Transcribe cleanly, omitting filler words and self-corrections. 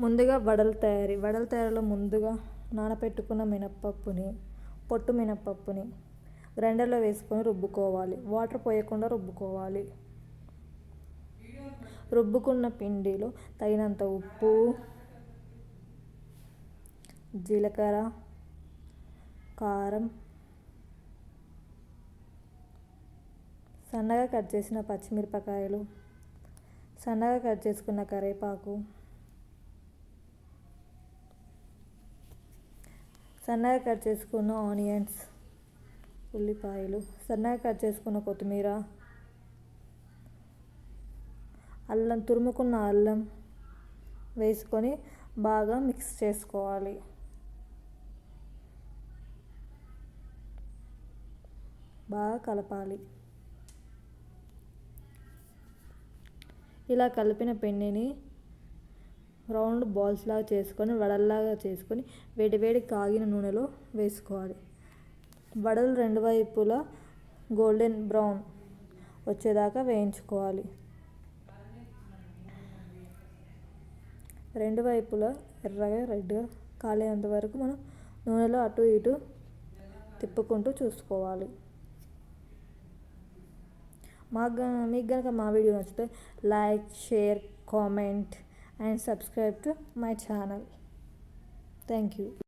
ముందుగా వడల తయారీలో ముందుగా నానబెట్టుకున్న మినప్పప్పుని, పొట్టు మినప్పప్పుని గ్రైండర్లో వేసుకొని రుబ్బుకోవాలి. వాటర్ పోయకుండా రుబ్బుకోవాలి. రుబ్బుకున్న పిండిలో తగినంత ఉప్పు, జీలకర్ర, కారం, సన్నగా కట్ చేసిన పచ్చిమిరపకాయలు, సన్నగా కట్ చేసుకున్న కరివేపాకు, సన్నగా కట్ చేసుకున్న ఆనియన్స్, ఉల్లిపాయలు, సన్నగా కట్ చేసుకున్న కొత్తిమీర, తురుముకున్న అల్లం వేసుకొని బాగా మిక్స్ చేసుకోవాలి. బాగా కలపాలి. ఇలా కలిపిన పిండిని రౌండ్ బాల్స్ లాగా చేసుకొని వడల్లాగా చేసుకొని వేడివేడి కాగిన నూనెలో వేసుకోవాలి. వడలు రెండు వైపులా గోల్డెన్ బ్రౌన్ వచ్చేదాకా వేయించుకోవాలి. రెండు వైపులా ఎర్రగా రెడ్గా కాలేంత వరకు మనం నూనెలో అటు ఇటు తిప్పుకుంటూ చూసుకోవాలి. మీకు కనుక మా వీడియో నచ్చితే like, share, comment and subscribe to my channel. Thank you.